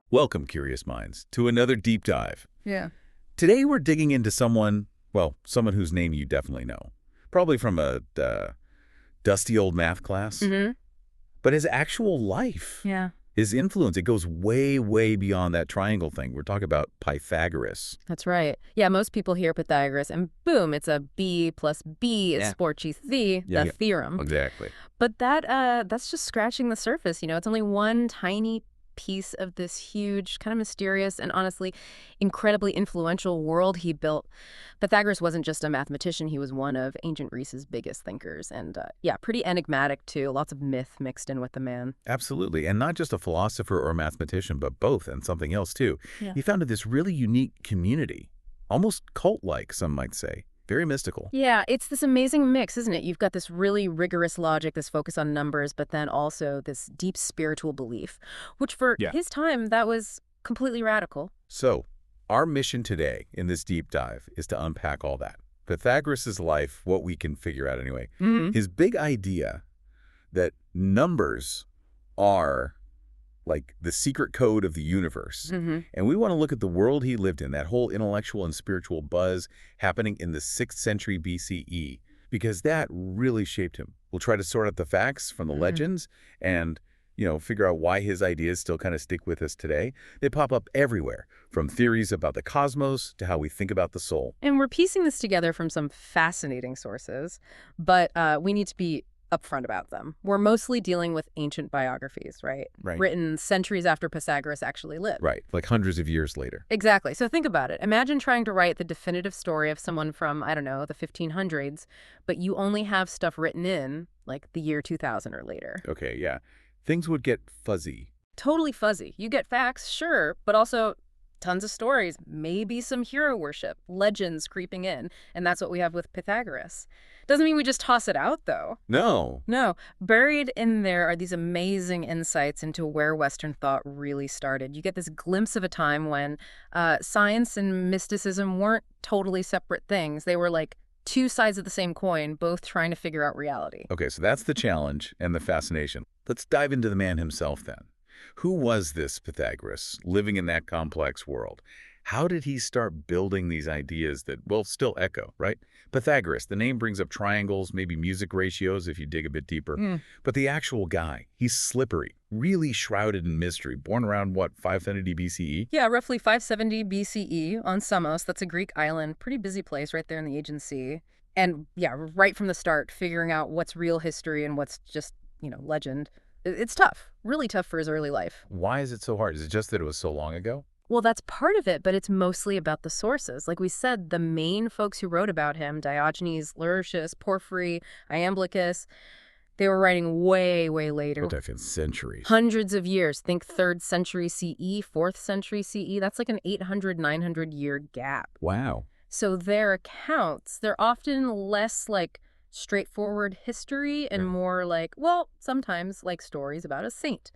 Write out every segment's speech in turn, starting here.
Welcome, curious minds, to another deep dive. Yeah. Today we're digging into someone, well, someone whose name you definitely know. Probably from a dusty old math class. Mm-hmm. But his actual life, Yeah. his influence, it goes way, way beyond that triangle thing. We're talking about Pythagoras. That's right. Yeah, most people hear Pythagoras, and boom, it's a B plus B is 4 the theorem. Exactly. But that's just scratching the surface, It's only one tiny piece of this huge, kind of mysterious, and honestly, incredibly influential world he built. Pythagoras wasn't just a mathematician, he was one of ancient Greece's biggest thinkers. And yeah, pretty enigmatic, too. Lots of myth mixed in with the man. Absolutely. And not just a philosopher or a mathematician, but both, and something else, too. Yeah. He founded this really unique community, almost cult-like, some might say. Very mystical. Yeah, it's this amazing mix, isn't it? You've got this really rigorous logic, this focus on numbers, but then also this deep spiritual belief, which for his time, that was completely radical. So, our mission today in this deep dive is to unpack all that. Pythagoras' life, what we can figure out anyway. Mm-hmm. His big idea that numbers are like the secret code of the universe. Mm-hmm. And we want to look at the world he lived in, that whole intellectual and spiritual buzz happening in the 6th century BCE, because that really shaped him. We'll try to sort out the facts from the legends and, figure out why his ideas still kind of stick with us today. They pop up everywhere, from theories about the cosmos to how we think about the soul. And we're piecing this together from some fascinating sources, but we need to be upfront about them. We're mostly dealing with ancient biographies, right? Right. Written centuries after Pythagoras actually lived. Right, like hundreds of years later. Exactly. So think about it. Imagine trying to write the definitive story of someone from, I don't know, the 1500s, but you only have stuff written in, like, the year 2000 or later. Okay, yeah. Things would get fuzzy. Totally fuzzy. You get facts, sure, but also tons of stories, maybe some hero worship, legends creeping in, and that's what we have with Pythagoras. Doesn't mean we just toss it out, though. No. No. Buried in there are these amazing insights into where Western thought really started. You get this glimpse of a time when science and mysticism weren't totally separate things. They were like two sides of the same coin, both trying to figure out reality. Okay, so that's the challenge and the fascination. Let's dive into the man himself then. Who was this Pythagoras living in that complex world? How did he start building these ideas that, well, still echo, right? Pythagoras, the name brings up triangles, maybe music ratios if you dig a bit deeper. But the actual guy, he's slippery, really shrouded in mystery, born around, what, 570 BCE? Yeah, roughly 570 BCE on Samos. That's a Greek island, pretty busy place right there in the Aegean Sea. And yeah, right from the start, figuring out what's real history and what's just, legend. It's tough, really tough for his early life. Why is it so hard? Is it just that it was so long ago? Well, that's part of it, but it's mostly about the sources. Like we said, the main folks who wrote about him, Diogenes, Laertius, Porphyry, Iamblichus, they were writing way, way later. We're talking centuries. Hundreds of years. Think 3rd century CE, 4th century CE. That's like an 800, 900-year gap. Wow. So their accounts, they're often less like straightforward history and more like, well, sometimes like stories about a saint,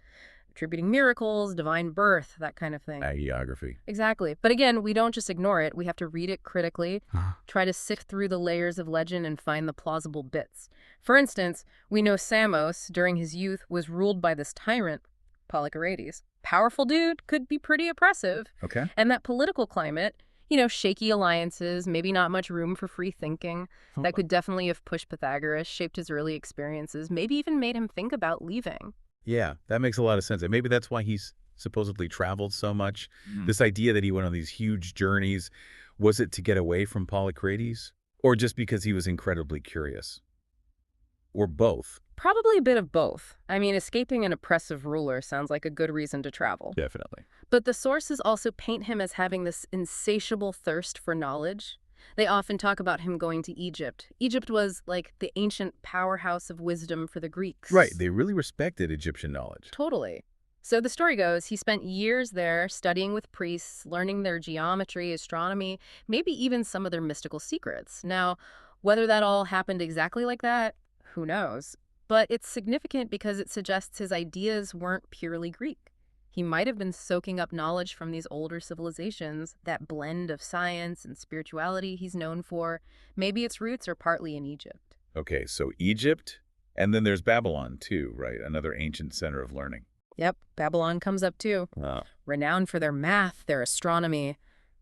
attributing miracles, divine birth, that kind of thing. Biography. Exactly. But again, we don't just ignore it. We have to read it critically, try to sift through the layers of legend and find the plausible bits. For instance, we know Samos, during his youth, was ruled by this tyrant, Polycrates. Powerful dude, could be pretty oppressive. Okay. And that political climate, shaky alliances, maybe not much room for free thinking. That could definitely have pushed Pythagoras, shaped his early experiences, maybe even made him think about leaving. Yeah, that makes a lot of sense. And maybe that's why he's supposedly traveled so much. This idea that he went on these huge journeys, was it to get away from Polycrates? Or just because he was incredibly curious? Or both? Probably a bit of both. I mean, escaping an oppressive ruler sounds like a good reason to travel. Definitely. But the sources also paint him as having this insatiable thirst for knowledge. They often talk about him going to Egypt. Egypt was like the ancient powerhouse of wisdom for the Greeks. Right, they really respected Egyptian knowledge. Totally. So the story goes, he spent years there studying with priests, learning their geometry, astronomy, maybe even some of their mystical secrets. Now, whether that all happened exactly like that, who knows? But it's significant because it suggests his ideas weren't purely Greek. He might have been soaking up knowledge from these older civilizations, that blend of science and spirituality he's known for. Maybe its roots are partly in Egypt. Okay, so Egypt And then there's Babylon, too, right? Another ancient center of learning. Yep, Babylon comes up too. Wow. Renowned for their math, their astronomy,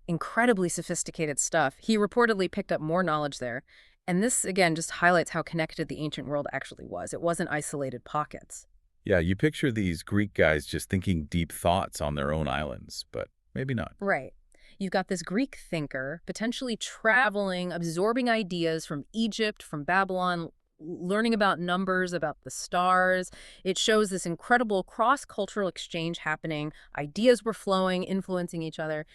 incredibly sophisticated stuff. He reportedly picked up more knowledge there. And this, again, just highlights how connected the ancient world actually was. It wasn't isolated pockets. Yeah, you picture these Greek guys just thinking deep thoughts on their own islands, but maybe not. Right. You've got this Greek thinker potentially traveling, absorbing ideas from Egypt, from Babylon, learning about numbers, about the stars. It shows this incredible cross-cultural exchange happening. Ideas were flowing, influencing each other.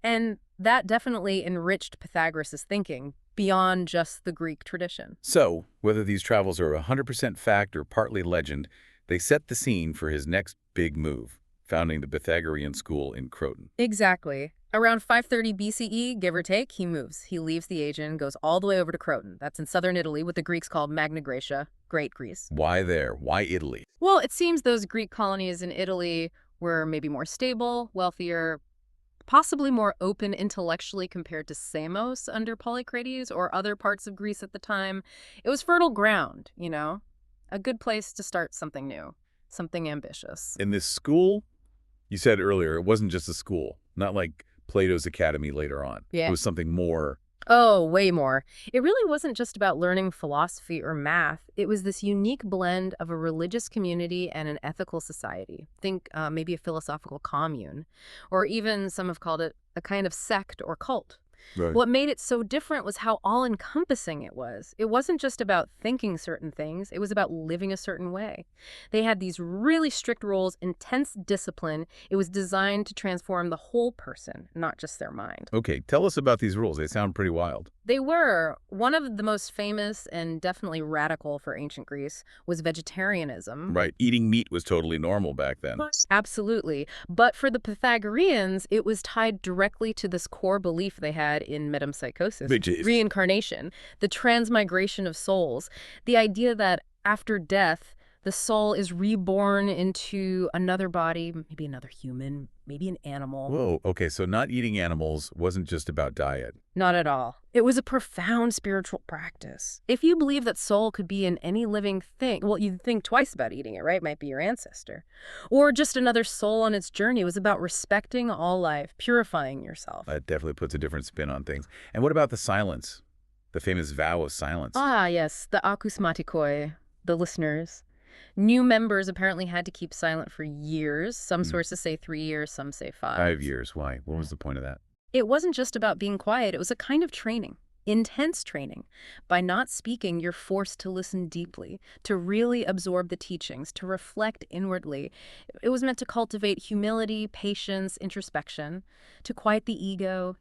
And that definitely enriched Pythagoras' thinking beyond just the Greek tradition. So, whether these travels are 100% fact or partly legend, they set the scene for his next big move, founding the Pythagorean school in Croton. Exactly. Around 530 BCE, give or take, he moves. He leaves the Aegean, goes all the way over to Croton. That's in southern Italy, what the Greeks called Magna Graecia, Great Greece. Why there? Why Italy? Well, it seems those Greek colonies in Italy were maybe more stable, wealthier, possibly more open intellectually compared to Samos under Polycrates or other parts of Greece at the time. It was fertile ground, you know? A good place to start something new, something ambitious. In this school, you said earlier, it wasn't just a school, not like Plato's Academy later on. Yeah. It was something more. Oh, way more. It really wasn't just about learning philosophy or math. It was this unique blend of a religious community and an ethical society. Think maybe a philosophical commune, or even some have called it a kind of sect or cult. Right. What made it so different was how all-encompassing it was. It wasn't just about thinking certain things. It was about living a certain way. They had these really strict rules, intense discipline. It was designed to transform the whole person, not just their mind. Okay, tell us about these rules. They sound pretty wild. They were. One of the most famous and definitely radical for ancient Greece was vegetarianism. Right. Eating meat was totally normal back then. Absolutely. But for the Pythagoreans, it was tied directly to this core belief they had in metempsychosis, Which is? reincarnation, the transmigration of souls, the idea that after death, the soul is reborn into another body, maybe another human, maybe an animal. Whoa, okay, so not eating animals wasn't just about diet. Not at all. It was a profound spiritual practice. If you believe that soul could be in any living thing, well, you'd think twice about eating it, right? Might be your ancestor. Or just another soul on its journey. It was about respecting all life, purifying yourself. That definitely puts a different spin on things. And what about the silence? The famous vow of silence. Ah, yes, the akusmatikoi, the listeners. New members apparently had to keep silent for years. Some sources say 3 years, some say 5. 5 years. Why? What was the point of that? It wasn't just about being quiet. It was a kind of training, intense training. By not speaking, you're forced to listen deeply, to really absorb the teachings, to reflect inwardly. It was meant to cultivate humility, patience, introspection, to quiet the ego,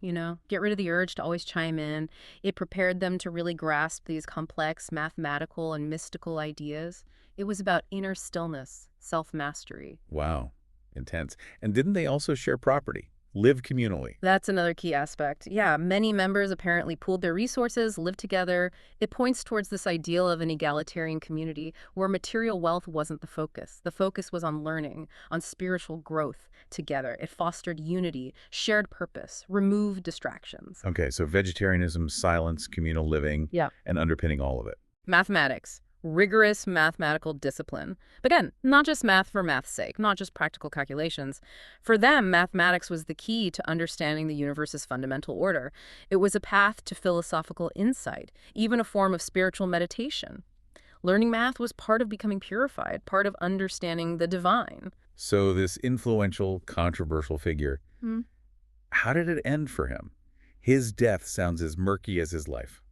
get rid of the urge to always chime in. It prepared them to really grasp these complex mathematical and mystical ideas. It was about inner stillness, self-mastery. Wow. Intense. And didn't they also share property? Live communally? That's another key aspect. Yeah, many members apparently pooled their resources, lived together. It points towards this ideal of an egalitarian community where material wealth wasn't the focus. The focus was on learning, on spiritual growth together. It fostered unity, shared purpose, removed distractions. Okay, so vegetarianism, silence, communal living, Yeah. and underpinning all of it. Mathematics. Rigorous mathematical discipline. But again, not just math for math's sake, not just practical calculations. For them, mathematics was the key to understanding the universe's fundamental order. It was a path to philosophical insight, even a form of spiritual meditation. Learning math was part of becoming purified, part of understanding the divine. So this influential, controversial figure, how did it end for him? His death sounds as murky as his life.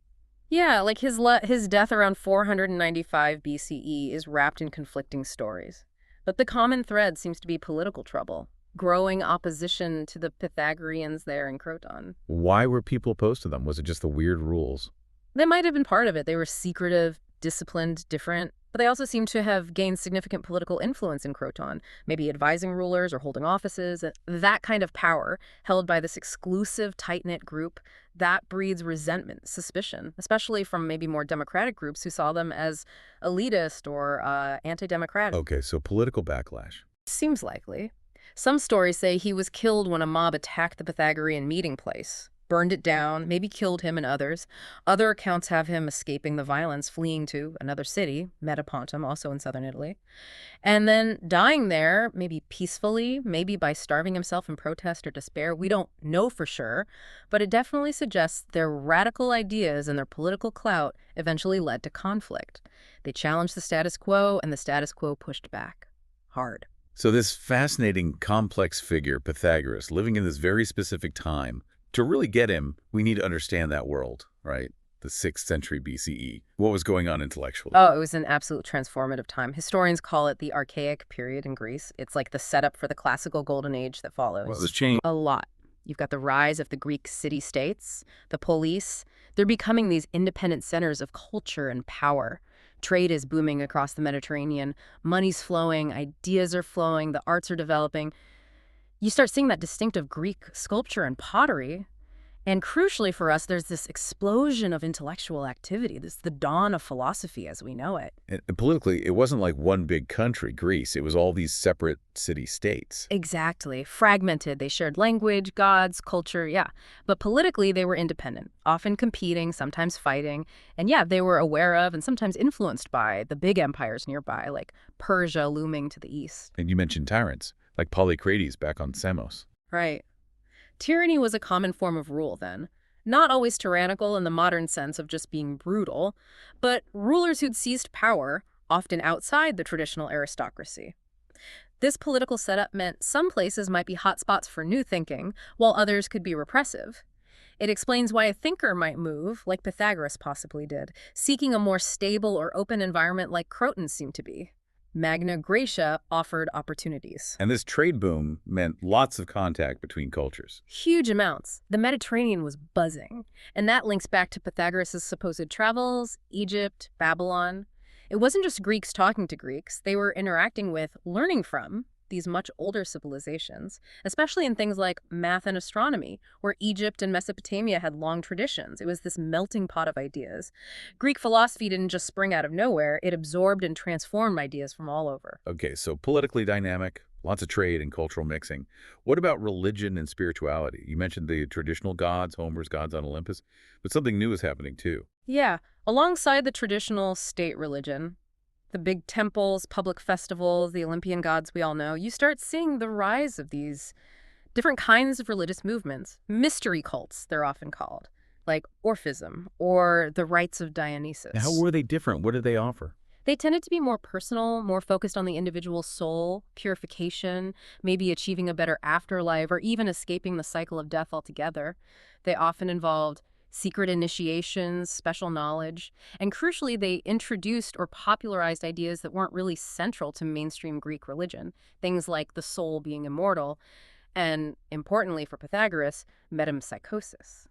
Yeah, like his death around 495 BCE is wrapped in conflicting stories. But the common thread seems to be political trouble, growing opposition to the Pythagoreans there in Croton. Why were people opposed to them? Was it just the weird rules? They might have been part of it. They were secretive, disciplined, different. But they also seem to have gained significant political influence in Croton, maybe advising rulers or holding offices. That kind of power, held by this exclusive, tight-knit group, that breeds resentment, suspicion, especially from maybe more democratic groups who saw them as elitist or anti-democratic. Okay, so political backlash. Seems likely. Some stories say he was killed when a mob attacked the Pythagorean meeting place. burned it down, maybe killed him and others. Other accounts have him escaping the violence, fleeing to another city, Metapontum, also in southern Italy, and then dying there, maybe peacefully, maybe by starving himself in protest or despair. We don't know for sure, but it definitely suggests their radical ideas and their political clout eventually led to conflict. They challenged the status quo, and the status quo pushed back. Hard. So this fascinating, complex figure, Pythagoras, living in this very specific time, to really get him, we need to understand that world, right? The 6th century BCE. What was going on intellectually? Oh, it was an absolute transformative time. Historians call it the Archaic period in Greece. It's like the setup for the classical golden age that follows. What was changed? A lot. You've got the rise of the Greek city-states, the police. They're becoming these independent centers of culture and power. Trade is booming across the Mediterranean. Money's flowing, ideas are flowing, the arts are developing. You start seeing that distinctive Greek sculpture and pottery. And crucially for us, there's this explosion of intellectual activity, the dawn of philosophy as we know it. And politically, it wasn't like one big country, Greece. It was all these separate city-states. Exactly. Fragmented. They shared language, gods, culture, yeah. But politically, they were independent, often competing, sometimes fighting. And yeah, they were aware of and sometimes influenced by the big empires nearby, like Persia looming to the east. And you mentioned tyrants, like Polycrates back on Samos. Right. Tyranny was a common form of rule then. Not always tyrannical in the modern sense of just being brutal, but rulers who'd seized power, often outside the traditional aristocracy. This political setup meant some places might be hotspots for new thinking, while others could be repressive. It explains why a thinker might move, like Pythagoras possibly did, seeking a more stable or open environment like Croton seemed to be. Magna Graecia offered opportunities. And this trade boom meant lots of contact between cultures. Huge amounts. The Mediterranean was buzzing. And that links back to Pythagoras' supposed travels, Egypt, Babylon. It wasn't just Greeks talking to Greeks. They were interacting with, learning from, these much older civilizations, especially in things like math and astronomy, where Egypt and Mesopotamia had long traditions. It was this melting pot of ideas. Greek philosophy didn't just spring out of nowhere. It absorbed and transformed ideas from all over. Okay, so politically dynamic, lots of trade and cultural mixing. What about religion and spirituality? You mentioned the traditional gods, Homer's gods on Olympus, but something new is happening too. Yeah, alongside the traditional state religion, the big temples, public festivals, the Olympian gods we all know, you start seeing the rise of these different kinds of religious movements. Mystery cults, they're often called, like Orphism or the rites of Dionysus. Now, how were they different? What did they offer? They tended to be more personal, more focused on the individual soul, purification, maybe achieving a better afterlife, or even escaping the cycle of death altogether. They often involved secret initiations, special knowledge, and crucially, they introduced or popularized ideas that weren't really central to mainstream Greek religion, things like the soul being immortal, and importantly for Pythagoras, metempsychosis,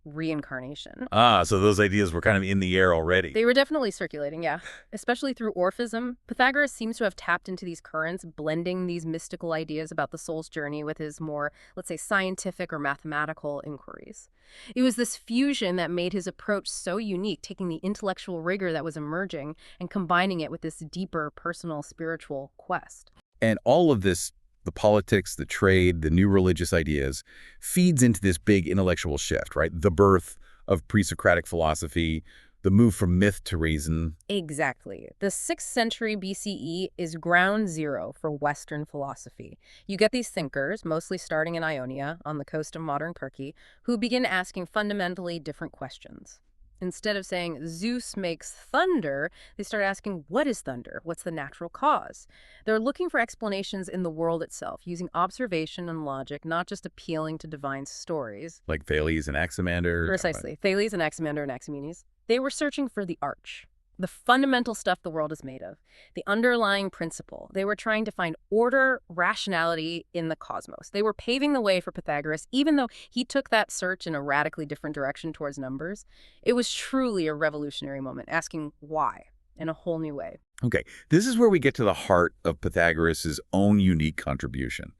reincarnation. Ah, so those ideas were kind of in the air already. They were definitely circulating, yeah. Especially through Orphism. Pythagoras seems to have tapped into these currents, blending these mystical ideas about the soul's journey with his more, let's say, scientific or mathematical inquiries. It was this fusion that made his approach so unique, taking the intellectual rigor that was emerging and combining it with this deeper personal spiritual quest. And all of this, the politics, the trade, the new religious ideas, feeds into this big intellectual shift, right? The birth of pre-Socratic philosophy, the move from myth to reason. Exactly. The 6th century BCE is ground zero for Western philosophy. You get these thinkers, mostly starting in Ionia, on the coast of modern Turkey, who begin asking fundamentally different questions. Instead of saying, Zeus makes thunder, they start asking, what is thunder? What's the natural cause? They're looking for explanations in the world itself, using observation and logic, not just appealing to divine stories. Like Thales and Anaximander. Precisely. Thales, Anaximander, and Anaximenes. They were searching for the arch, the fundamental stuff the world is made of, the underlying principle. They were trying to find order, rationality in the cosmos. They were paving the way for Pythagoras, even though he took that search in a radically different direction towards numbers. It was truly a revolutionary moment, asking why in a whole new way. Okay, this is where we get to the heart of Pythagoras' own unique contribution.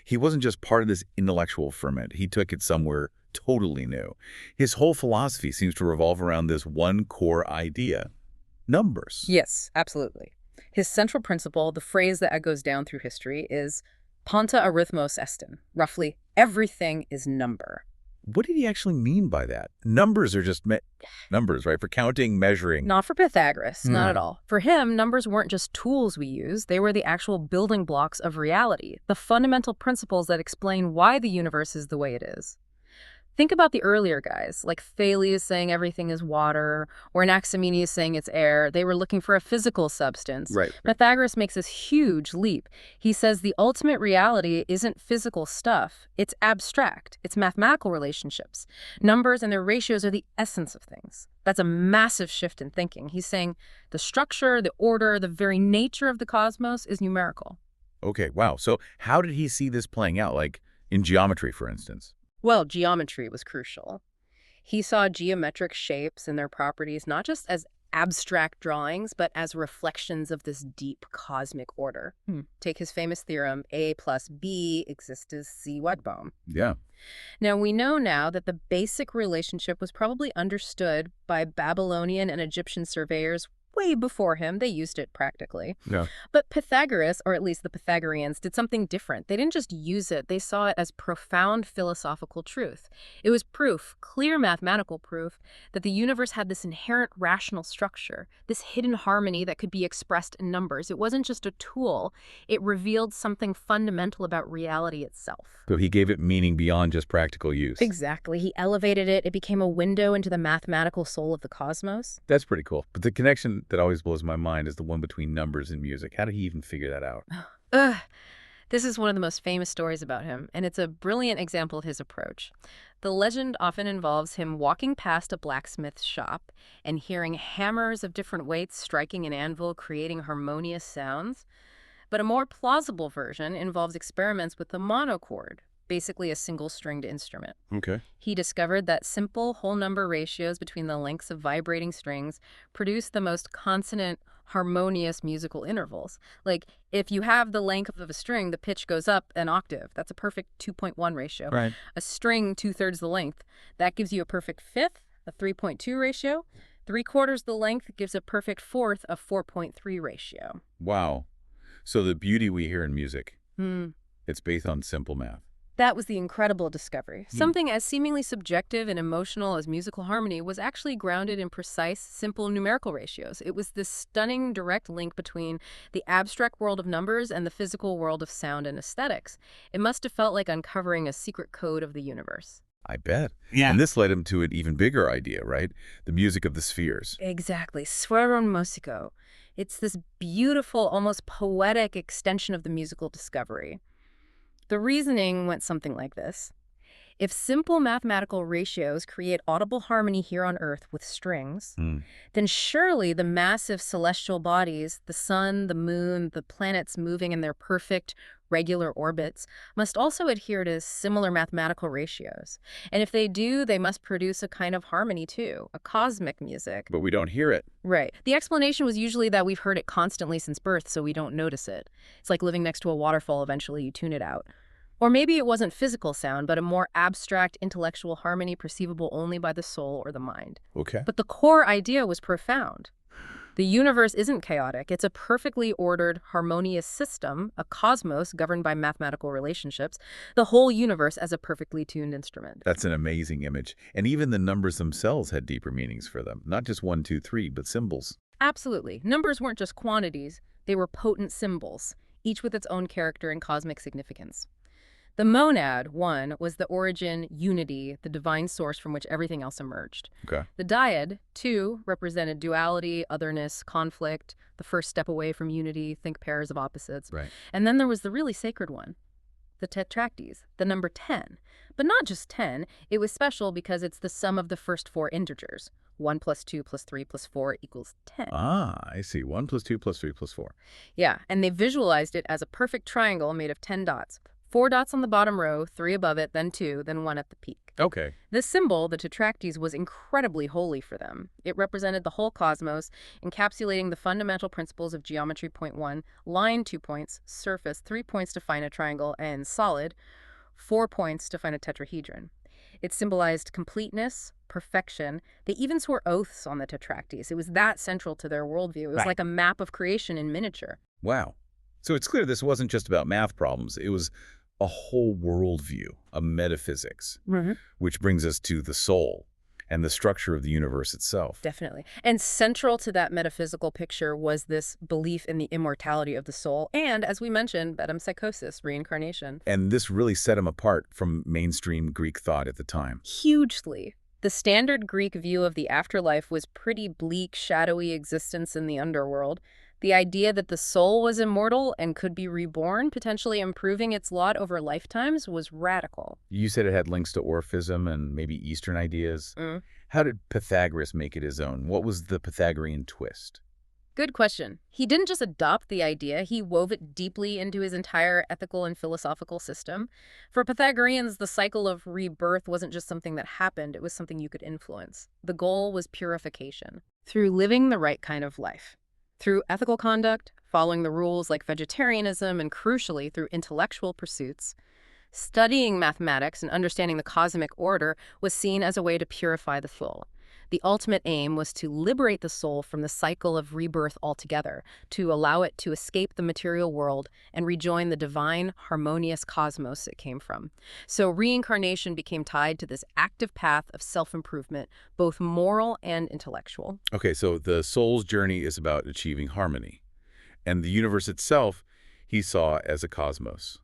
He wasn't just part of this intellectual ferment. He took it somewhere totally new. His whole philosophy seems to revolve around this one core idea: numbers. Yes, absolutely. His central principle, the phrase that echoes down through history, is Panta arithmos estin. Roughly, everything is number. What did he actually mean by that? Numbers are just numbers, right? For counting, measuring. Not for Pythagoras, not at Hmm. all. For him, numbers weren't just tools we use, they were the actual building blocks of reality, the fundamental principles that explain why the universe is the way it is. Think about the earlier guys, like Thales saying everything is water, or Anaximenes saying it's air. They were looking for a physical substance. Right. Pythagoras makes this huge leap. He says the ultimate reality isn't physical stuff. It's abstract. It's mathematical relationships. Numbers and their ratios are the essence of things. That's a massive shift in thinking. He's saying the structure, the order, the very nature of the cosmos is numerical. Okay, wow. So how did he see this playing out, like in geometry, for instance? Well, geometry was crucial. He saw geometric shapes and their properties not just as abstract drawings, but as reflections of this deep cosmic order. Take his famous theorem, A plus B exists as C what bomb. Yeah. Now, we know now that the basic relationship was probably understood by Babylonian and Egyptian surveyors way before him. They used it practically. Yeah. But Pythagoras, or at least the Pythagoreans, did something different. They didn't just use it, they saw it as profound philosophical truth. It was proof, clear mathematical proof, that the universe had this inherent rational structure, this hidden harmony that could be expressed in numbers. It wasn't just a tool, it revealed something fundamental about reality itself. So he gave it meaning beyond just practical use. Exactly. He elevated it. It became a window into the mathematical soul of the cosmos. That's pretty cool. But the connection that always blows my mind is the one between numbers and music. How did he even figure that out? Ugh. This is one of the most famous stories about him, and it's a brilliant example of his approach. The legend often involves him walking past a blacksmith's shop and hearing hammers of different weights striking an anvil, creating harmonious sounds. But a more plausible version involves experiments with the monochord, basically a single-stringed instrument. Okay. He discovered that simple whole number ratios between the lengths of vibrating strings produce the most consonant, harmonious musical intervals. Like, if you have the length of a string, the pitch goes up an octave. That's a perfect 2.1 ratio. Right. A string 2/3 the length, that gives you a perfect fifth, a 3.2 ratio. 3/4 the length gives a perfect fourth, a 4.3 ratio. Wow. So the beauty we hear in music, Hmm. it's based on simple math. That was the incredible discovery. Something as seemingly subjective and emotional as musical harmony was actually grounded in precise, simple numerical ratios. It was this stunning direct link between the abstract world of numbers and the physical world of sound and aesthetics. It must have felt like uncovering a secret code of the universe. I bet. Yeah. And this led him to an even bigger idea, right? The music of the spheres. Exactly. Sfueron musico. It's this beautiful, almost poetic extension of the musical discovery. The reasoning went something like this. If simple mathematical ratios create audible harmony here on Earth with strings, then surely the massive celestial bodies, the sun, the moon, the planets moving in their perfect, regular orbits, must also adhere to similar mathematical ratios. And if they do, they must produce a kind of harmony too, a cosmic music. But we don't hear it. Right. The explanation was usually that we've heard it constantly since birth, so we don't notice it. It's like living next to a waterfall, eventually you tune it out. Or maybe it wasn't physical sound, but a more abstract intellectual harmony perceivable only by the soul or the mind. Okay. But the core idea was profound. The universe isn't chaotic. It's a perfectly ordered, harmonious system, a cosmos governed by mathematical relationships, the whole universe as a perfectly tuned instrument. That's an amazing image. And even the numbers themselves had deeper meanings for them. Not just 1, 2, 3, but symbols. Absolutely. Numbers weren't just quantities. They were potent symbols, each with its own character and cosmic significance. The monad, 1, was the origin, unity, the divine source from which everything else emerged. Okay. The dyad, 2, represented duality, otherness, conflict, the first step away from unity, think pairs of opposites. Right. And then there was the really sacred one, the tetractes, the number 10. But not just 10, it was special because it's the sum of the first 4 integers. 1 plus 2 plus 3 plus 4 equals 10. Ah, I see. 1 plus 2 plus 3 plus 4. Yeah, and they visualized it as a perfect triangle made of 10 dots. 4 dots on the bottom row, 3 above it, then 2, then 1 at the peak. Okay. This symbol, the tetractes, was incredibly holy for them. It represented the whole cosmos, encapsulating the fundamental principles of geometry. Point 1, line 2 points, surface 3 points to find a triangle, and solid 4 points to find a tetrahedron. It symbolized completeness, perfection. They even swore oaths on the tetractes. It was that central to their worldview. It was Right. like a map of creation in miniature. Wow. So it's clear this wasn't just about math problems. It was a whole worldview, a metaphysics, which brings us to the soul and the structure of the universe itself. Definitely. And central to that metaphysical picture was this belief in the immortality of the soul and, as we mentioned, metempsychosis, reincarnation. And this really set him apart from mainstream Greek thought at the time. Hugely. The standard Greek view of the afterlife was pretty bleak, shadowy existence in the underworld. The idea that the soul was immortal and could be reborn, potentially improving its lot over lifetimes, was radical. You said it had links to Orphism and maybe Eastern ideas. Mm. How did Pythagoras make it his own? What was the Pythagorean twist? Good question. He didn't just adopt the idea, he wove it deeply into his entire ethical and philosophical system. For Pythagoreans, the cycle of rebirth wasn't just something that happened, it was something you could influence. The goal was purification, through living the right kind of life. Through ethical conduct, following the rules like vegetarianism, and crucially, through intellectual pursuits. Studying mathematics and understanding the cosmic order was seen as a way to purify the soul. The ultimate aim was to liberate the soul from the cycle of rebirth altogether, to allow it to escape the material world and rejoin the divine, harmonious cosmos it came from. So reincarnation became tied to this active path of self-improvement, both moral and intellectual. Okay, so the soul's journey is about achieving harmony. And the universe itself he saw as a cosmos,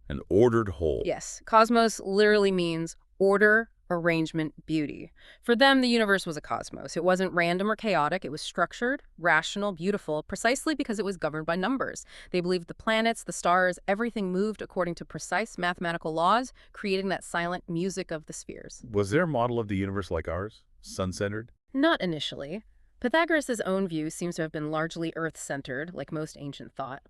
an ordered whole. Yes, cosmos literally means order, arrangement, beauty. For them, the universe was a cosmos. It wasn't random or chaotic. It was structured, rational, beautiful, precisely because it was governed by numbers. They believed the planets, the stars, everything moved according to precise mathematical laws, creating that silent music of the spheres. Was their model of the universe like ours, sun-centered? Not initially. Pythagoras' own view seems to have been largely earth-centered, like most ancient thought.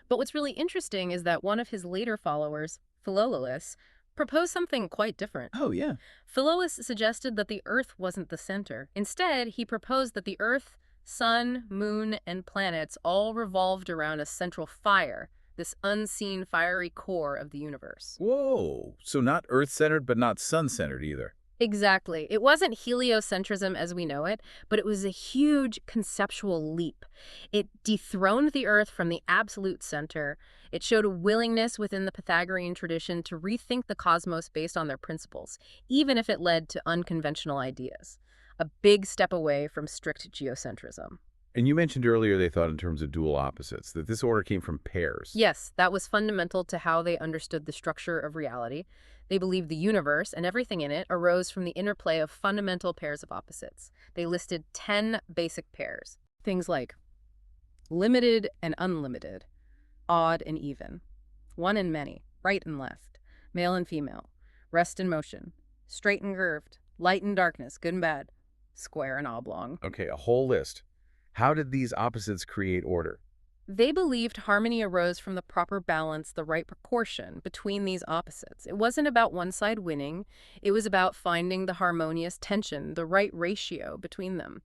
But what's really interesting is that one of his later followers, Philolaus, proposed something quite different. Oh, yeah. Philolaus suggested that the Earth wasn't the center. Instead, he proposed that the Earth, Sun, Moon, and planets all revolved around a central fire, this unseen fiery core of the universe. Whoa. So not Earth-centered, but not sun-centered either. Exactly. It wasn't heliocentrism as we know it, but it was a huge conceptual leap. It dethroned the Earth from the absolute center. It showed a willingness within the Pythagorean tradition to rethink the cosmos based on their principles, even if it led to unconventional ideas. A big step away from strict geocentrism. And you mentioned earlier they thought in terms of dual opposites, that this order came from pairs. Yes, that was fundamental to how they understood the structure of reality. They believed the universe and everything in it arose from the interplay of fundamental pairs of opposites. They listed 10 basic pairs. Things like limited and unlimited, odd and even, one and many, right and left, male and female, rest and motion, straight and curved, light and darkness, good and bad, square and oblong. Okay, a whole list. How did these opposites create order? They believed harmony arose from the proper balance, the right proportion between these opposites. It wasn't about one side winning. It was about finding the harmonious tension, the right ratio between them.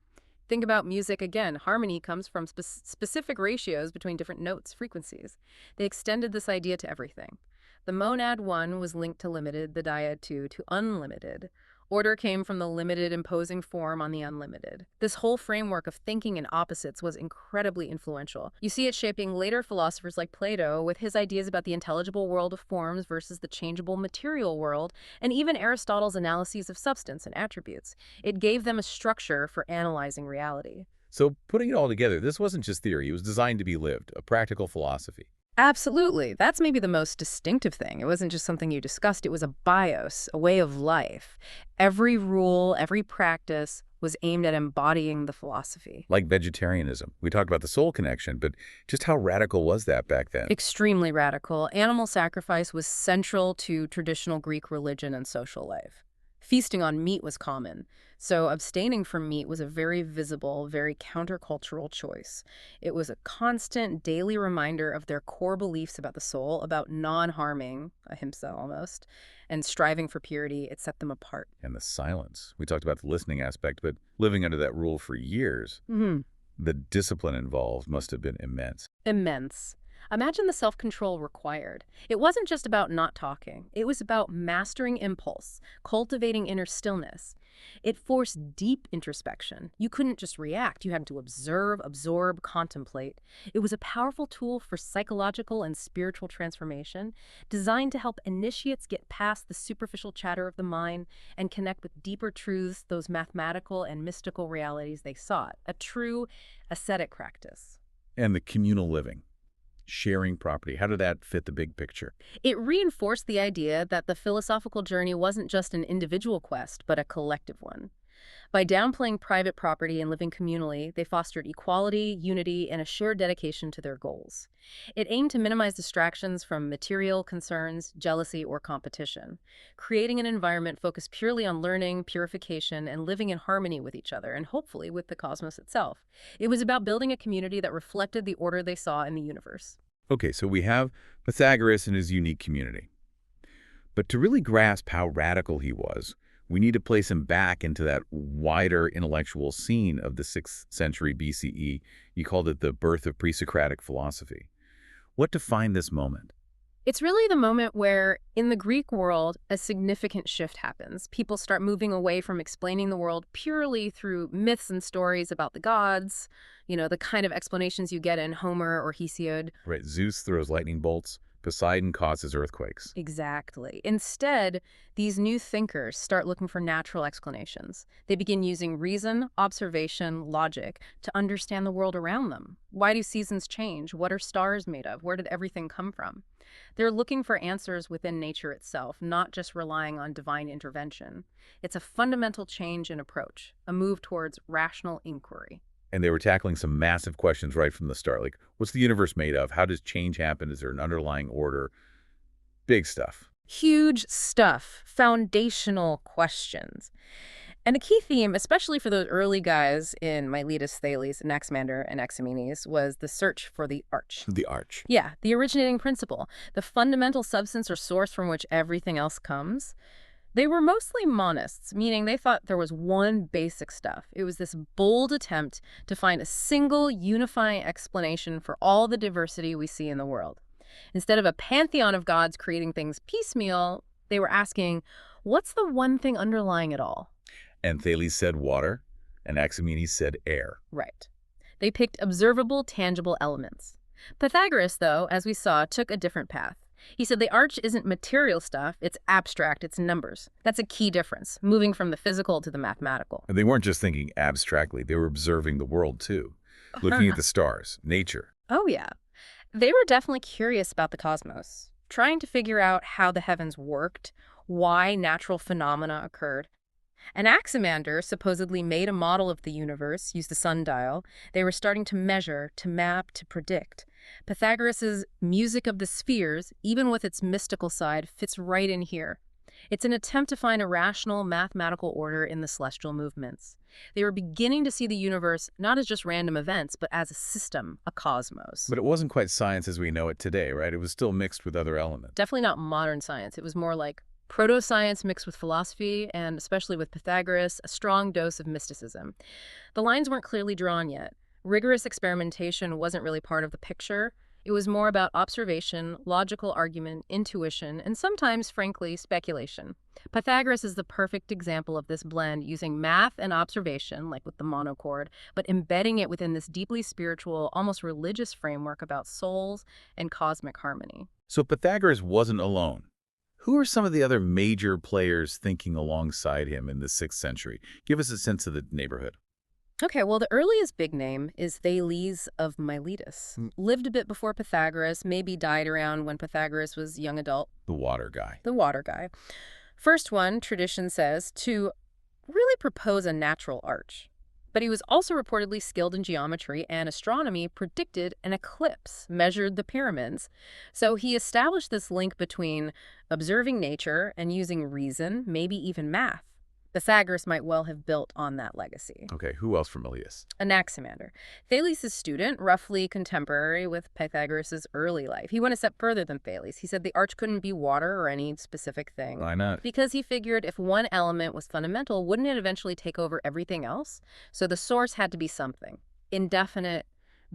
Think about music again. Harmony comes from specific ratios between different notes, frequencies. They extended this idea to everything. The monad 1 was linked to limited, the dyad 2 to unlimited. Order came from the limited imposing form on the unlimited. This whole framework of thinking in opposites was incredibly influential. You see it shaping later philosophers like Plato with his ideas about the intelligible world of forms versus the changeable material world, and even Aristotle's analyses of substance and attributes. It gave them a structure for analyzing reality. So putting it all together, this wasn't just theory. It was designed to be lived, a practical philosophy. Absolutely. That's maybe the most distinctive thing. It wasn't just something you discussed. It was a bios, a way of life. Every rule, every practice was aimed at embodying the philosophy. Like vegetarianism. We talked about the soul connection, but just how radical was that back then? Extremely radical. Animal sacrifice was central to traditional Greek religion and social life. Feasting on meat was common, so abstaining from meat was a very visible, very countercultural choice. It was a constant daily reminder of their core beliefs about the soul, about non-harming, ahimsa almost, and striving for purity. It set them apart. And the silence. We talked about the listening aspect, but living under that rule for years, the discipline involved must have been immense. Immense. Imagine the self-control required. It wasn't just about not talking. It was about mastering impulse, cultivating inner stillness. It forced deep introspection. You couldn't just react. You had to observe, absorb, contemplate. It was a powerful tool for psychological and spiritual transformation, designed to help initiates get past the superficial chatter of the mind and connect with deeper truths, those mathematical and mystical realities they sought. A true ascetic practice. And the communal living, sharing property, how did that fit the big picture? It reinforced the idea that the philosophical journey wasn't just an individual quest, but a collective one. By downplaying private property and living communally, they fostered equality, unity, and a shared dedication to their goals. It aimed to minimize distractions from material concerns, jealousy, or competition, creating an environment focused purely on learning, purification, and living in harmony with each other, and hopefully with the cosmos itself. It was about building a community that reflected the order they saw in the universe. Okay, so we have Pythagoras and his unique community. But to really grasp how radical he was, we need to place him back into that wider intellectual scene of the 6th century BCE. You called it the birth of pre-Socratic philosophy. What defined this moment? It's really the moment where, in the Greek world, a significant shift happens. People start moving away from explaining the world purely through myths and stories about the gods, the kind of explanations you get in Homer or Hesiod. Right, Zeus throws lightning bolts, Poseidon causes earthquakes. Exactly. Instead, these new thinkers start looking for natural explanations. They begin using reason, observation, logic to understand the world around them. Why do seasons change? What are stars made of? Where did everything come from? They're looking for answers within nature itself, not just relying on divine intervention. It's a fundamental change in approach, a move towards rational inquiry. And they were tackling some massive questions right from the start, like, what's the universe made of? How does change happen? Is there an underlying order? Big stuff. Huge stuff, foundational questions. And a key theme, especially for those early guys in Miletus, Thales, Anaximander, and Anaximenes, was the search for the arch. The arch. Yeah, the originating principle, the fundamental substance or source from which everything else comes. They were mostly monists, meaning they thought there was one basic stuff. It was this bold attempt to find a single unifying explanation for all the diversity we see in the world. Instead of a pantheon of gods creating things piecemeal, they were asking, what's the one thing underlying it all? And Thales said water, and Anaximenes said air. Right. They picked observable, tangible elements. Pythagoras, though, as we saw, took a different path. He said the arch isn't material stuff, it's abstract, it's numbers. That's a key difference, moving from the physical to the mathematical. And they weren't just thinking abstractly, they were observing the world too, looking at the stars, nature. Oh, yeah. They were definitely curious about the cosmos, trying to figure out how the heavens worked, why natural phenomena occurred. Anaximander supposedly made a model of the universe, used the sundial. They were starting to measure, to map, to predict. Pythagoras' music of the spheres, even with its mystical side, fits right in here. It's an attempt to find a rational, mathematical order in the celestial movements. They were beginning to see the universe not as just random events, but as a system, a cosmos. But it wasn't quite science as we know it today, right? It was still mixed with other elements. Definitely not modern science. It was more like proto-science mixed with philosophy, and especially with Pythagoras, a strong dose of mysticism. The lines weren't clearly drawn yet. Rigorous experimentation wasn't really part of the picture. It was more about observation, logical argument, intuition, and sometimes, frankly, speculation. Pythagoras is the perfect example of this blend, using math and observation, like with the monochord, but embedding it within this deeply spiritual, almost religious framework about souls and cosmic harmony. So Pythagoras wasn't alone. Who are some of the other major players thinking alongside him in the 6th century? Give us a sense of the neighborhood. Okay, well, the earliest big name is Thales of Miletus. Lived a bit before Pythagoras, maybe died around when Pythagoras was a young adult. The water guy. The water guy. First one, tradition says, to really propose a natural arch. But he was also reportedly skilled in geometry and astronomy, predicted an eclipse, measured the pyramids. So he established this link between observing nature and using reason, maybe even math. Pythagoras might well have built on that legacy. Okay, who else from Miletus? Anaximander. Thales' student, roughly contemporary with Pythagoras' early life. He went a step further than Thales. He said the arch couldn't be water or any specific thing. Why not? Because he figured if one element was fundamental, wouldn't it eventually take over everything else? So the source had to be something. Indefinite,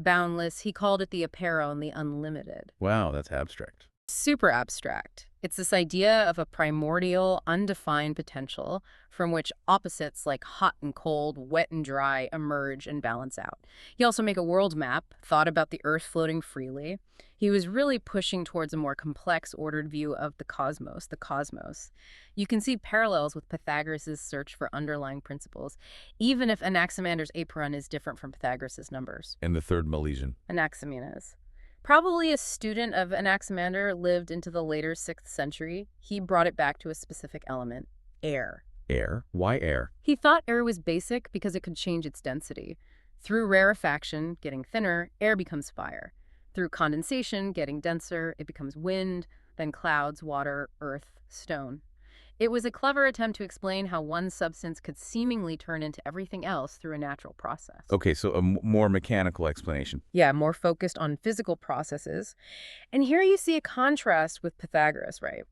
boundless. He called it the apeiron, the unlimited. Wow, that's abstract. Super abstract. It's this idea of a primordial, undefined potential from which opposites like hot and cold, wet and dry emerge and balance out. He also made a world map, thought about the Earth floating freely. He was really pushing towards a more complex, ordered view of the cosmos, the cosmos. You can see parallels with Pythagoras' search for underlying principles, even if Anaximander's apeiron is different from Pythagoras' numbers. And the third Milesian. Anaximenes. Probably a student of Anaximander, lived into the later 6th century. He brought it back to a specific element, air. Air? Why air? He thought air was basic because it could change its density. Through rarefaction, getting thinner, air becomes fire. Through condensation, getting denser, it becomes wind, then clouds, water, earth, stone. It was a clever attempt to explain how one substance could seemingly turn into everything else through a natural process. Okay, so a more mechanical explanation. Yeah, more focused on physical processes. And here you see a contrast with Pythagoras, right?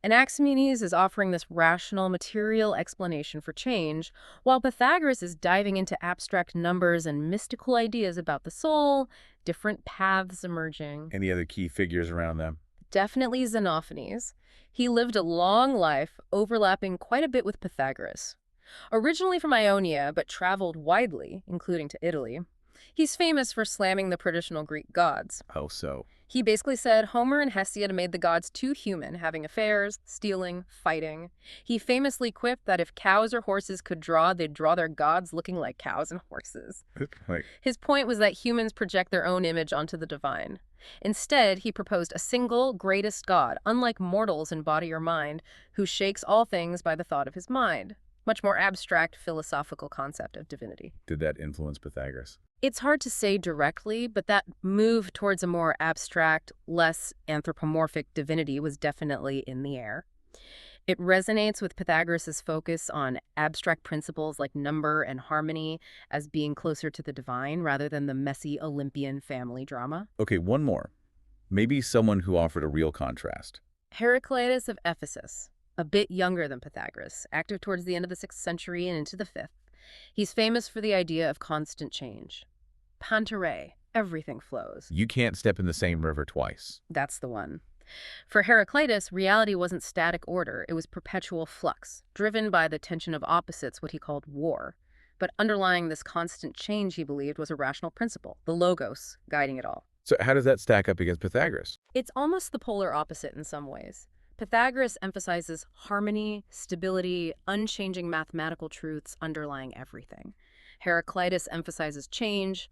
Anaximenes is offering this rational, material explanation for change, while Pythagoras is diving into abstract numbers and mystical ideas about the soul, different paths emerging. Any other key figures around them? Definitely Xenophanes. He lived a long life, overlapping quite a bit with Pythagoras. Originally from Ionia, but traveled widely, including to Italy, he's famous for slamming the traditional Greek gods. Oh, so. He basically said Homer and Hesiod made the gods too human, having affairs, stealing, fighting. He famously quipped that if cows or horses could draw, they'd draw their gods looking like cows and horses. His point was that humans project their own image onto the divine. Instead, he proposed a single, greatest God, unlike mortals in body or mind, who shakes all things by the thought of his mind. Much more abstract philosophical concept of divinity. Did that influence Pythagoras? It's hard to say directly, but that move towards a more abstract, less anthropomorphic divinity was definitely in the air. It resonates with Pythagoras' focus on abstract principles like number and harmony as being closer to the divine rather than the messy Olympian family drama. Okay, one more. Maybe someone who offered a real contrast. Heraclitus of Ephesus, a bit younger than Pythagoras, active towards the end of the 6th century and into the 5th. He's famous for the idea of constant change. Pantarei, everything flows. You can't step in the same river twice. That's the one. For Heraclitus, reality wasn't static order, it was perpetual flux, driven by the tension of opposites, what he called war. But underlying this constant change, he believed, was a rational principle, the logos, guiding it all. So how does that stack up against Pythagoras? It's almost the polar opposite in some ways. Pythagoras emphasizes harmony, stability, unchanging mathematical truths underlying everything. Heraclitus emphasizes change,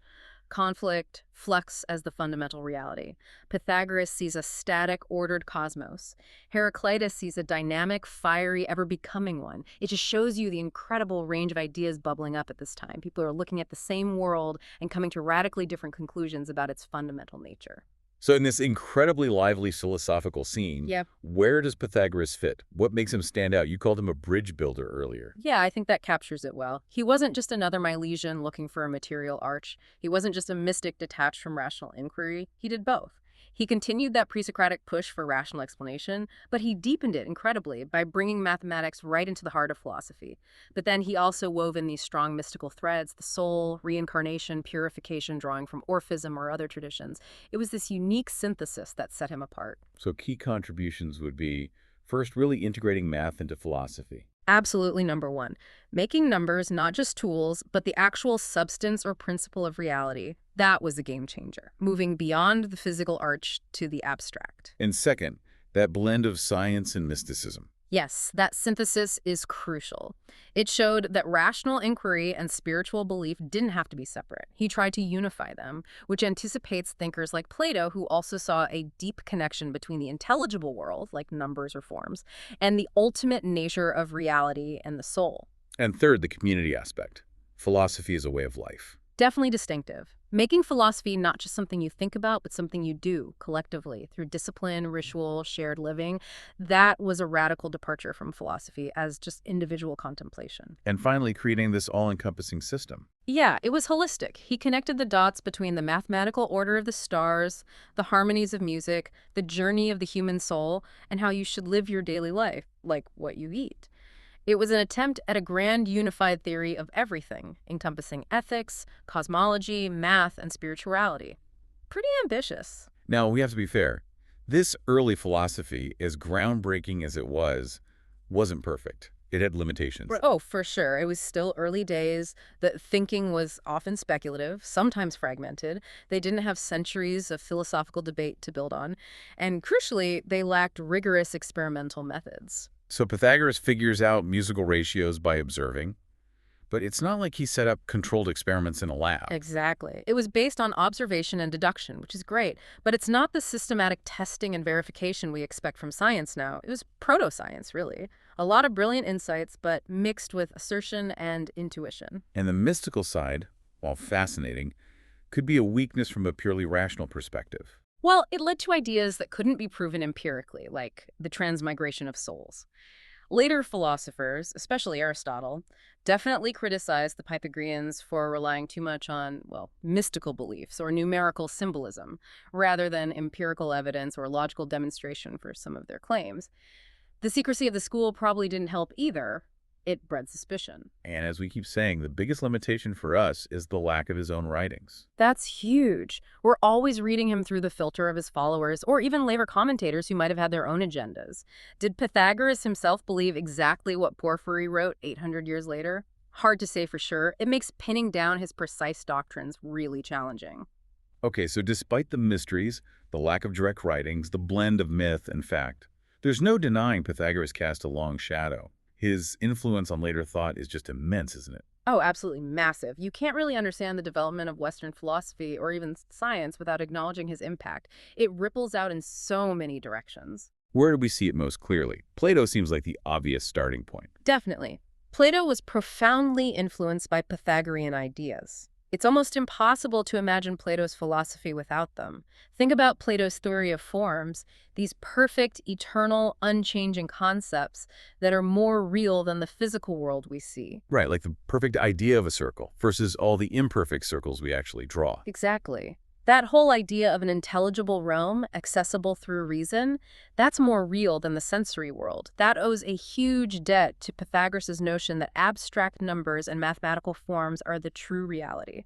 conflict, flux as the fundamental reality. Pythagoras sees a static, ordered cosmos. Heraclitus sees a dynamic, fiery, ever-becoming one. It just shows you the incredible range of ideas bubbling up at this time. People are looking at the same world and coming to radically different conclusions about its fundamental nature. So in this incredibly lively philosophical scene, Yep. where does Pythagoras fit? What makes him stand out? You called him a bridge builder earlier. Yeah, I think that captures it well. He wasn't just another Milesian looking for a material arch. He wasn't just a mystic detached from rational inquiry. He did both. He continued that pre-Socratic push for rational explanation, but he deepened it incredibly by bringing mathematics right into the heart of philosophy. But then he also wove in these strong mystical threads, the soul, reincarnation, purification, drawing from Orphism or other traditions. It was this unique synthesis that set him apart. So key contributions would be, first, really integrating math into philosophy. Absolutely number one. Making numbers not just tools, but the actual substance or principle of reality. That was a game changer, moving beyond the physical arch to the abstract. And second, that blend of science and mysticism. Yes, that synthesis is crucial. It showed that rational inquiry and spiritual belief didn't have to be separate. He tried to unify them, which anticipates thinkers like Plato, who also saw a deep connection between the intelligible world, like numbers or forms, and the ultimate nature of reality and the soul. And third, the community aspect. Philosophy is a way of life. Definitely distinctive. Making philosophy not just something you think about, but something you do collectively through discipline, ritual, shared living. That was a radical departure from philosophy as just individual contemplation. And finally, creating this all-encompassing system. Yeah, it was holistic. He connected the dots between the mathematical order of the stars, the harmonies of music, the journey of the human soul, and how you should live your daily life, like what you eat. It was an attempt at a grand unified theory of everything, encompassing ethics, cosmology, math, and spirituality. Pretty ambitious. Now, we have to be fair. This early philosophy, as groundbreaking as it wasn't perfect. It had limitations. Oh, for sure. It was still early days. The thinking was often speculative, sometimes fragmented. They didn't have centuries of philosophical debate to build on. And crucially, they lacked rigorous experimental methods. So Pythagoras figures out musical ratios by observing, but it's not like he set up controlled experiments in a lab. Exactly. It was based on observation and deduction, which is great, but it's not the systematic testing and verification we expect from science now. It was proto-science, really. A lot of brilliant insights, but mixed with assertion and intuition. And the mystical side, while fascinating, could be a weakness from a purely rational perspective. Well, it led to ideas that couldn't be proven empirically, like the transmigration of souls. Later philosophers, especially Aristotle, definitely criticized the Pythagoreans for relying too much on, well, mystical beliefs or numerical symbolism, rather than empirical evidence or logical demonstration for some of their claims. The secrecy of the school probably didn't help either. It bred suspicion. And as we keep saying, the biggest limitation for us is the lack of his own writings. That's huge. We're always reading him through the filter of his followers, or even later commentators who might have had their own agendas. Did Pythagoras himself believe exactly what Porphyry wrote 800 years later? Hard to say for sure. It makes pinning down his precise doctrines really challenging. Okay, so despite the mysteries, the lack of direct writings, the blend of myth and fact, there's no denying Pythagoras cast a long shadow. His influence on later thought is just immense, isn't it? Oh, absolutely massive. You can't really understand the development of Western philosophy or even science without acknowledging his impact. It ripples out in so many directions. Where do we see it most clearly? Plato seems like the obvious starting point. Definitely. Plato was profoundly influenced by Pythagorean ideas. It's almost impossible to imagine Plato's philosophy without them. Think about Plato's theory of forms, these perfect, eternal, unchanging concepts that are more real than the physical world we see. Right, like the perfect idea of a circle versus all the imperfect circles we actually draw. Exactly. That whole idea of an intelligible realm, accessible through reason, that's more real than the sensory world. That owes a huge debt to Pythagoras' notion that abstract numbers and mathematical forms are the true reality.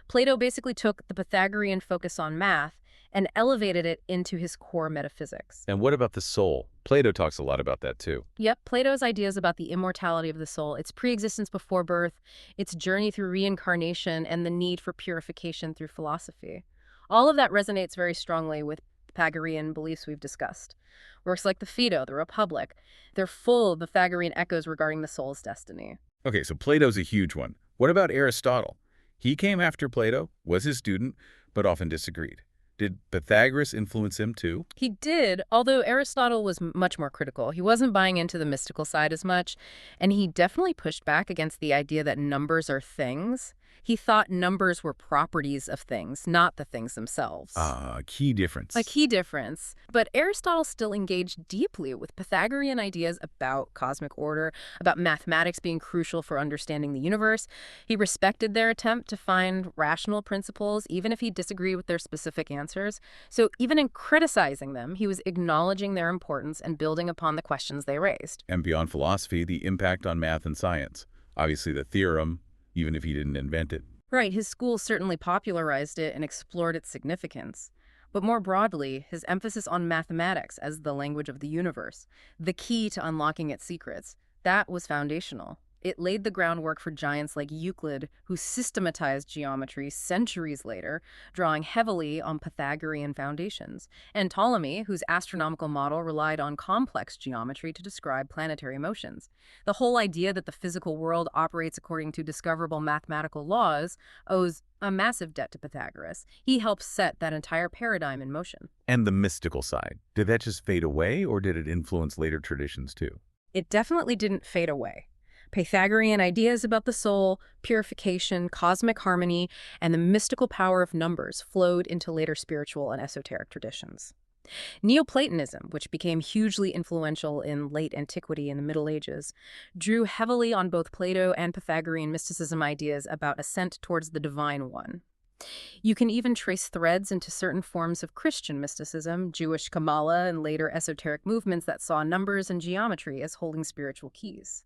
Plato basically took the Pythagorean focus on math and elevated it into his core metaphysics. And what about the soul? Plato talks a lot about that too. Yep, Plato's ideas about the immortality of the soul, its pre-existence before birth, its journey through reincarnation, and the need for purification through philosophy. All of that resonates very strongly with Pythagorean beliefs we've discussed. Works like the Phaedo, the Republic, they're full of Pythagorean echoes regarding the soul's destiny. Okay, so Plato's a huge one. What about Aristotle? He came after Plato, was his student, but often disagreed. Did Pythagoras influence him too? He did, although Aristotle was much more critical. He wasn't buying into the mystical side as much, and he definitely pushed back against the idea that numbers are things. He thought numbers were properties of things, not the things themselves. Key difference. A key difference. But Aristotle still engaged deeply with Pythagorean ideas about cosmic order, about mathematics being crucial for understanding the universe. He respected their attempt to find rational principles, even if he disagreed with their specific answers. So even in criticizing them, he was acknowledging their importance and building upon the questions they raised. And beyond philosophy, the impact on math and science. Obviously the theorem, even if he didn't invent it. Right, his school certainly popularized it and explored its significance. But more broadly, his emphasis on mathematics as the language of the universe, the key to unlocking its secrets, that was foundational. It laid the groundwork for giants like Euclid, who systematized geometry centuries later, drawing heavily on Pythagorean foundations, and Ptolemy, whose astronomical model relied on complex geometry to describe planetary motions. The whole idea that the physical world operates according to discoverable mathematical laws owes a massive debt to Pythagoras. He helped set that entire paradigm in motion. And the mystical side, did that just fade away or did it influence later traditions too? It definitely didn't fade away. Pythagorean ideas about the soul, purification, cosmic harmony, and the mystical power of numbers flowed into later spiritual and esoteric traditions. Neoplatonism, which became hugely influential in late antiquity and the Middle Ages, drew heavily on both Plato and Pythagorean mysticism ideas about ascent towards the divine one. You can even trace threads into certain forms of Christian mysticism, Jewish Kabbalah, and later esoteric movements that saw numbers and geometry as holding spiritual keys.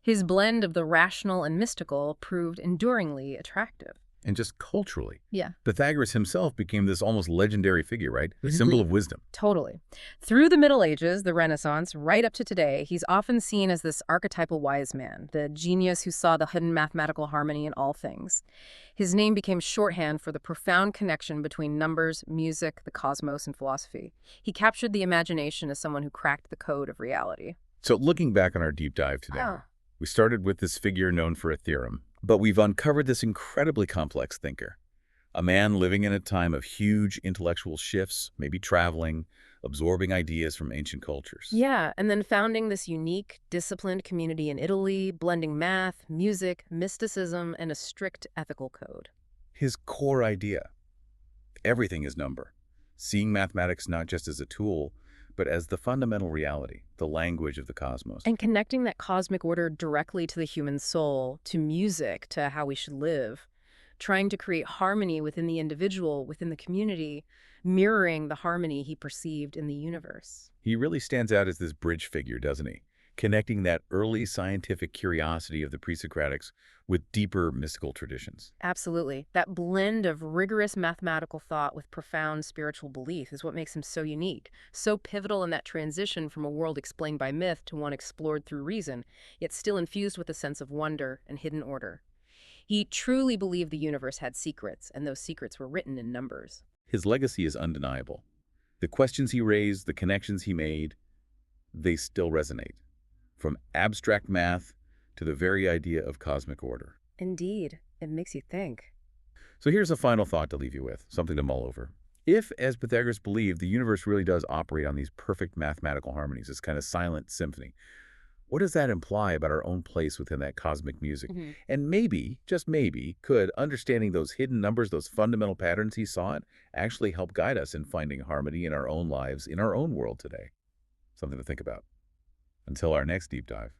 His blend of the rational and mystical proved enduringly attractive. And just culturally, Yeah. Pythagoras himself became this almost legendary figure, right? A symbol of wisdom. Totally. Through the Middle Ages, the Renaissance, right up to today, he's often seen as this archetypal wise man, the genius who saw the hidden mathematical harmony in all things. His name became shorthand for the profound connection between numbers, music, the cosmos, and philosophy. He captured the imagination as someone who cracked the code of reality. So looking back on our deep dive today, Oh. we started with this figure known for a theorem, but we've uncovered this incredibly complex thinker. A man living in a time of huge intellectual shifts, maybe traveling, absorbing ideas from ancient cultures. Yeah, and then founding this unique, disciplined community in Italy, blending math, music, mysticism, and a strict ethical code. His core idea: everything is number. Seeing mathematics not just as a tool, but as the fundamental reality, the language of the cosmos. And connecting that cosmic order directly to the human soul, to music, to how we should live. Trying to create harmony within the individual, within the community, mirroring the harmony he perceived in the universe. He really stands out as this bridge figure, doesn't he? Connecting that early scientific curiosity of the pre-Socratics with deeper mystical traditions. Absolutely. That blend of rigorous mathematical thought with profound spiritual belief is what makes him so unique, so pivotal in that transition from a world explained by myth to one explored through reason, yet still infused with a sense of wonder and hidden order. He truly believed the universe had secrets, and those secrets were written in numbers. His legacy is undeniable. The questions he raised, the connections he made, they still resonate. From abstract math to the very idea of cosmic order. Indeed, it makes you think. So here's a final thought to leave you with, something to mull over. If, as Pythagoras believed, the universe really does operate on these perfect mathematical harmonies, this kind of silent symphony, what does that imply about our own place within that cosmic music? And maybe, just maybe, could understanding those hidden numbers, those fundamental patterns he saw it, actually help guide us in finding harmony in our own lives, in our own world today? Something to think about. Until our next deep dive.